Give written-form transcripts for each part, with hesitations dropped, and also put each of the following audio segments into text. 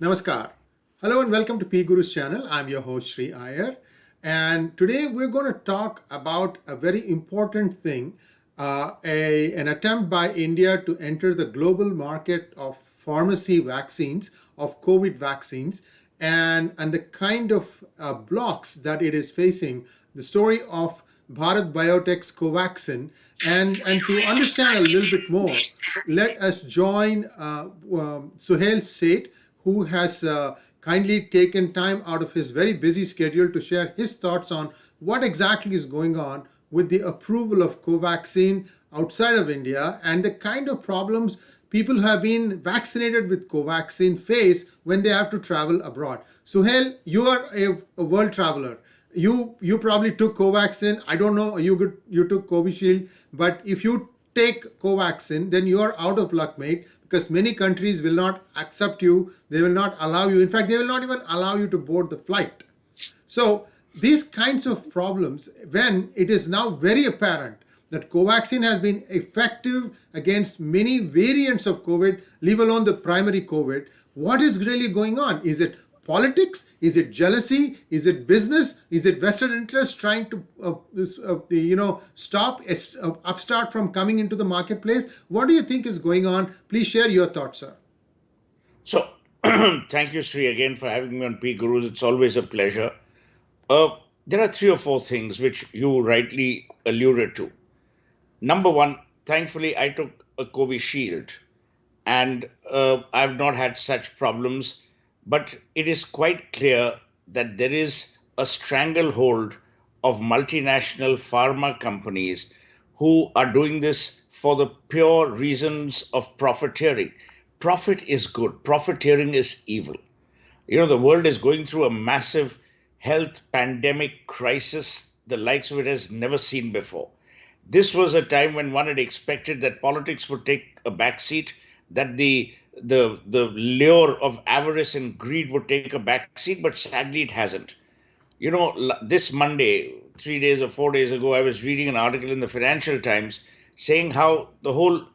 Namaskar. Hello and welcome to PGurus channel. I'm your host Sree Iyer, and today we're going to talk about a very important thing, an attempt by India to enter the global market of pharmacy vaccines, of COVID vaccines, and the kind of blocks that it is facing. The story of Bharat Biotech's Covaxin, and to understand a little bit more, let us join Suhel Seth, who has kindly taken time out of his very busy schedule to share his thoughts on what exactly is going on with the approval of Covaxin outside of India and the kind of problems people who have been vaccinated with Covaxin face when they have to travel abroad. Suhel, you are a world traveler. You probably took Covaxin. I don't know, you took Covishield, but if you take Covaxin, then you are out of luck, mate, because many countries will not accept you. They will not allow you. In fact, they will not even allow you to board the flight. So these kinds of problems, when it is now very apparent that Covaxin has been effective against many variants of COVID, leave alone the primary COVID, what is really going on? Is it politics? Is it jealousy? Is it business? Is it vested interest trying to stop upstart from coming into the marketplace? What do you think is going on? Please share your thoughts, sir. So, thank you, Sri, again for having me on PGurus. It's always a pleasure. There are three or four things which you rightly alluded to. Number one, thankfully, I took a Covishield, and I've not had such problems. But it is quite clear that there is a stranglehold of multinational pharma companies who are doing this for the pure reasons of profiteering. Profit is good, profiteering is evil. The world is going through a massive health pandemic crisis, the likes of it has never seen before. This was a time when one had expected that politics would take a backseat, that the lure of avarice and greed would take a backseat, but sadly it hasn't. This Monday, 3 days or 4 days ago, I was reading an article in the Financial Times saying how the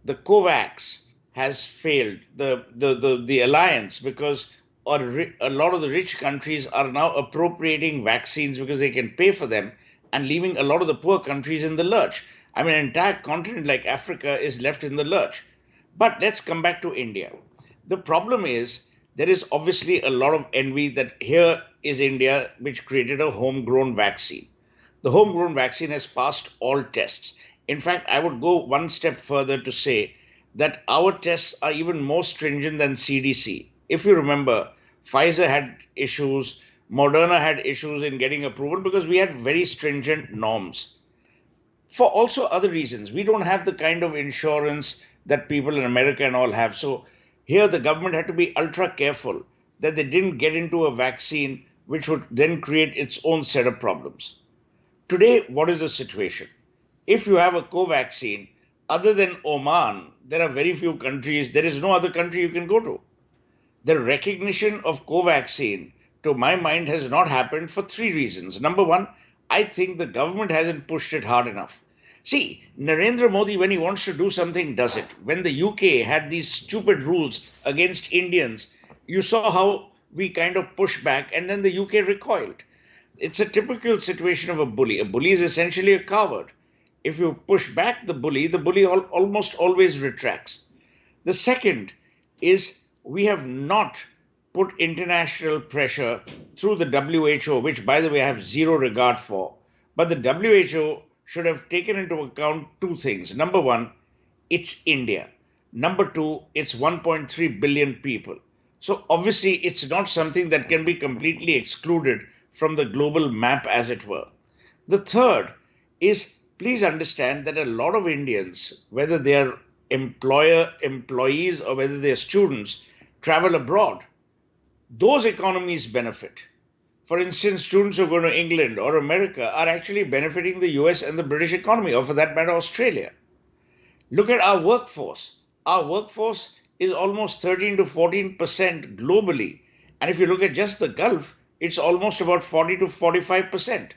COVAX has failed, the alliance, because a lot of the rich countries are now appropriating vaccines because they can pay for them and leaving a lot of the poor countries in the lurch. I mean, an entire continent like Africa is left in the lurch. But let's come back to India. The problem is there is obviously a lot of envy that here is India, which created a homegrown vaccine. The homegrown vaccine has passed all tests. In fact, I would go one step further to say that our tests are even more stringent than CDC. If you remember, Pfizer had issues, Moderna had issues in getting approval because we had very stringent norms. For also other reasons, we don't have the kind of insurance that people in America and all have. So here the government had to be ultra careful that they didn't get into a vaccine which would then create its own set of problems. Today, what is the situation? If you have a Covaxin, other than Oman, there are very few countries, there is no other country you can go to. The recognition of Covaxin, to my mind, has not happened for three reasons. Number one, I think the government hasn't pushed it hard enough. See, Narendra Modi, when he wants to do something, does it. When the UK had these stupid rules against Indians, you saw how we kind of pushed back and then the UK recoiled. It's a typical situation of a bully. A bully is essentially a coward. If you push back the bully almost always retracts. The second is we have not put international pressure through the WHO, which, by the way, I have zero regard for. But the WHO should have taken into account two things. Number one, it's India. Number two, it's 1.3 billion people. So obviously, it's not something that can be completely excluded from the global map, as it were. The third is, please understand that a lot of Indians, whether they are employees or whether they are students, travel abroad. Those economies benefit. For instance, students who go to England or America are actually benefiting the US and the British economy, or for that matter, Australia. Look at our workforce. Our workforce is almost 13 to 14% globally. And if you look at just the Gulf, it's almost about 40 to 45%.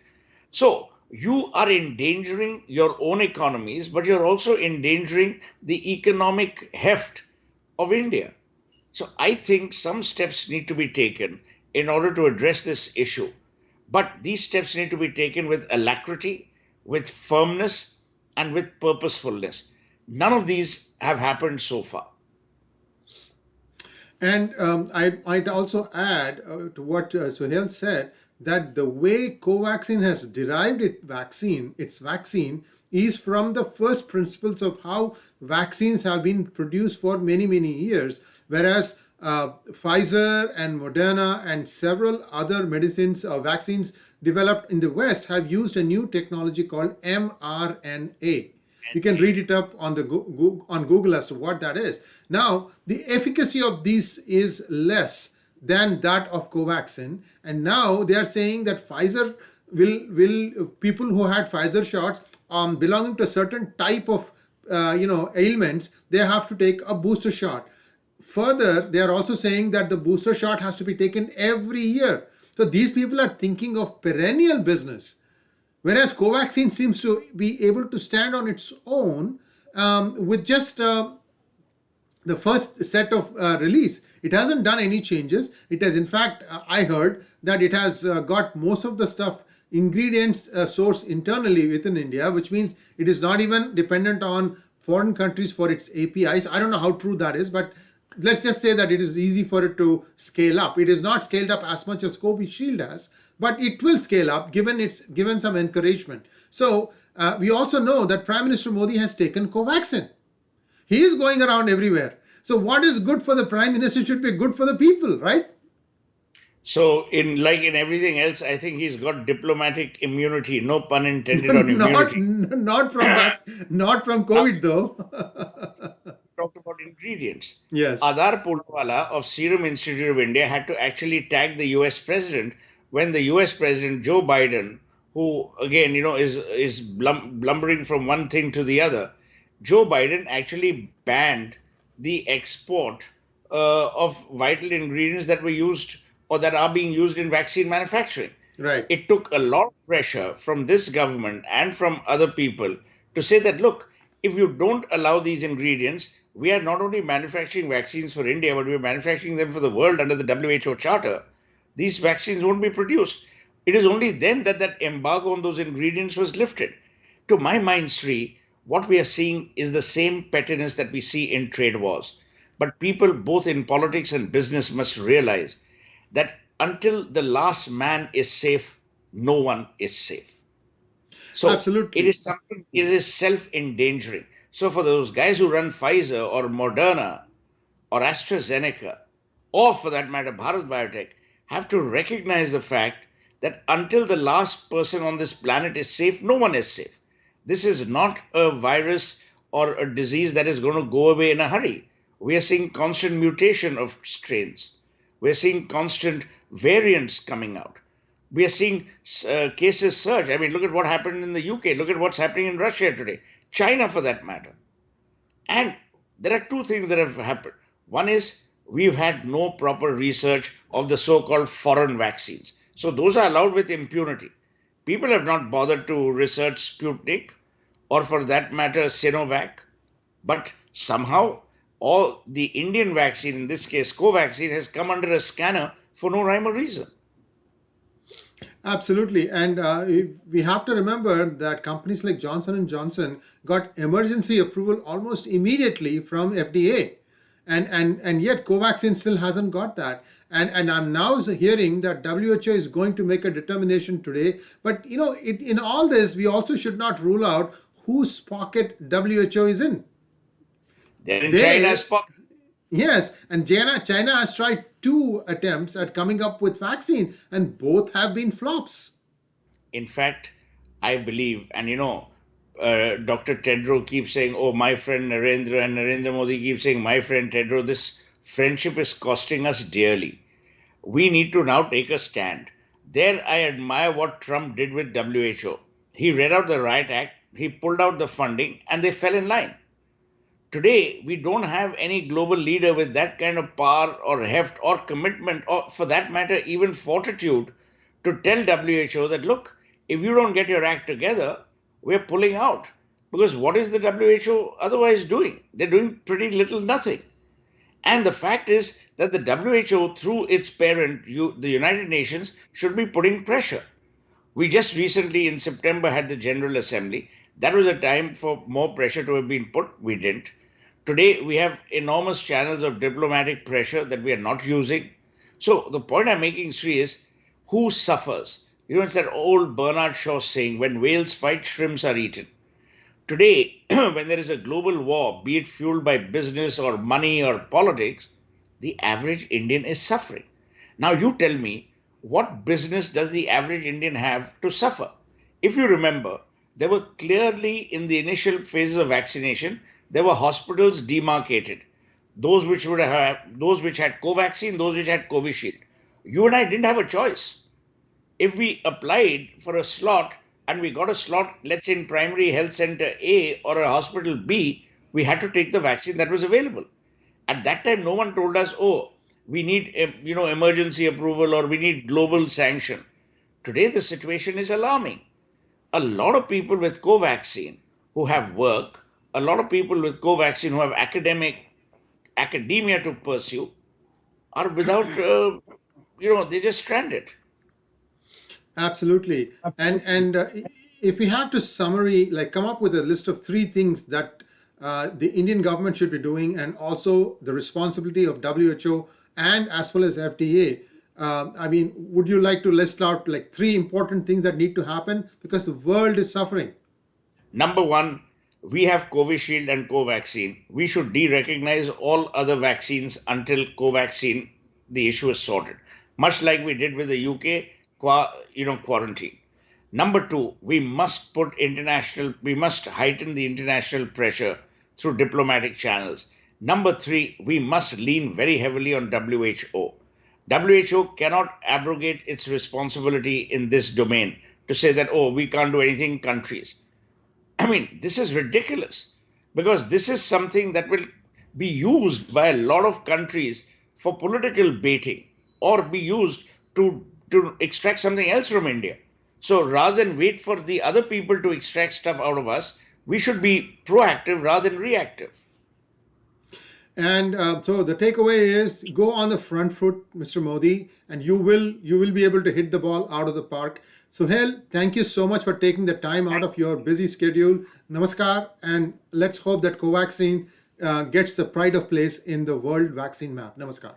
So you are endangering your own economies, but you're also endangering the economic heft of India. So I think some steps need to be taken in order to address this issue. But these steps need to be taken with alacrity, with firmness, and with purposefulness. None of these have happened so far. And I might also add to what Suhel said, that the way Covaxin has derived its vaccine, is from the first principles of how vaccines have been produced for many, many years. Whereas Pfizer and Moderna and several other medicines or vaccines developed in the West have used a new technology called mRNA. You can read it up on the on Google as to what that is. Now, the efficacy of these is less than that of Covaxin, and now they are saying that Pfizer will people who had Pfizer shots belonging to a certain type of ailments, they have to take a booster shot. Further, they are also saying that the booster shot has to be taken every year. So these people are thinking of perennial business. Whereas Covaxin seems to be able to stand on its own with just the first set of release. It hasn't done any changes. It has, in fact, I heard that it has got most of the stuff, ingredients sourced internally within India, which means it is not even dependent on foreign countries for its APIs. I don't know how true that is, but let's just say that it is easy for it to scale up. It is not scaled up as much as Covishield has, but it will scale up given some encouragement. So we also know that Prime Minister Modi has taken Covaxin. He is going around everywhere. So what is good for the Prime Minister should be good for the people, right? So, in everything else, I think he's got diplomatic immunity. No pun intended on not immunity. not from that, not from Now, COVID though. talked about ingredients. Yes, Adar Pulwala of Serum Institute of India had to actually tag the US president when the US president Joe Biden, who again, is blumbering from one thing to the other, Joe Biden actually banned the export of vital ingredients that were used or that are being used in vaccine manufacturing. right. It took a lot of pressure from this government and from other people to say that, look, if you don't allow these ingredients, we are not only manufacturing vaccines for India, but we are manufacturing them for the world under the WHO Charter. These vaccines won't be produced. It is only then that that embargo on those ingredients was lifted. To my mind, Sri, what we are seeing is the same pettiness that we see in trade wars. But people, both in politics and business, must realize that until the last man is safe, no one is safe. So it Absolutely. is something, it is self endangering. So for those guys who run Pfizer or Moderna or AstraZeneca, or for that matter, Bharat Biotech, have to recognize the fact that until the last person on this planet is safe, no one is safe. This is not a virus or a disease that is going to go away in a hurry. We are seeing constant mutation of strains. We're seeing constant variants coming out. We are seeing cases surge. I mean, look at what happened in the UK. Look at what's happening in Russia today. China, for that matter. And there are two things that have happened. One is we've had no proper research of the so called foreign vaccines. So those are allowed with impunity. People have not bothered to research Sputnik or, for that matter, Sinovac. But somehow, all the Indian vaccine, in this case Covaxin, has come under a scanner for no rhyme or reason. Absolutely, and we have to remember that companies like Johnson and Johnson got emergency approval almost immediately from FDA, and yet Covaxin still hasn't got that. And I'm now hearing that WHO is going to make a determination today. But in all this, we also should not rule out whose pocket WHO is in. They're in They China's pocket. Yes, and China has tried two attempts at coming up with vaccine, and both have been flops. In fact, I believe, and Dr. Tedro keeps saying, oh, my friend Narendra, and Narendra Modi keeps saying, my friend Tedro, this friendship is costing us dearly. We need to now take a stand. There, I admire what Trump did with WHO. He read out the Riot Act, he pulled out the funding, and they fell in line. Today, we don't have any global leader with that kind of power or heft or commitment, or for that matter, even fortitude to tell WHO that, look, if you don't get your act together, we're pulling out. Because what is the WHO otherwise doing? They're doing pretty little nothing. And the fact is that the WHO, through its parent, the United Nations, should be putting pressure. We just recently in September had the General Assembly. That was a time for more pressure to have been put. We didn't. Today, we have enormous channels of diplomatic pressure that we are not using. So, the point I'm making, Sri, is who suffers? It's that old Bernard Shaw saying, when whales fight, shrimps are eaten. Today, when there is a global war, be it fueled by business or money or politics, the average Indian is suffering. Now, you tell me, what business does the average Indian have to suffer? If you remember, there were clearly in the initial phases of vaccination, there were hospitals demarcated. Those which had Covaxin, those which had Covishield. You and I didn't have a choice. If we applied for a slot and we got a slot, let's say in primary health center A or a hospital B, we had to take the vaccine that was available. At that time, no one told us, oh, we need emergency approval or we need global sanction. Today, the situation is alarming. A lot of people with Covaxin who have work, a lot of people with Covaxin who have academia to pursue are without, they're just stranded. Absolutely. And if we have to summary, like come up with a list of three things that the Indian government should be doing, and also the responsibility of WHO and as well as FDA. I mean, would you like to list out like three important things that need to happen because the world is suffering? Number one, we have Covishield and Covaxin. We should de-recognize all other vaccines until Covaxin, the issue is sorted. Much like we did with the UK, quarantine. Number two, we must heighten the international pressure through diplomatic channels. Number three, we must lean very heavily on WHO. WHO cannot abrogate its responsibility in this domain to say that, oh, we can't do anything, countries. I mean, this is ridiculous because this is something that will be used by a lot of countries for political baiting or be used to extract something else from India. So rather than wait for the other people to extract stuff out of us, we should be proactive rather than reactive. And so the takeaway is go on the front foot, Mr. Modi, and you will be able to hit the ball out of the park. Suhel, thank you so much for taking the time out of your busy schedule. Namaskar, and let's hope that Covaxin gets the pride of place in the world vaccine map. Namaskar.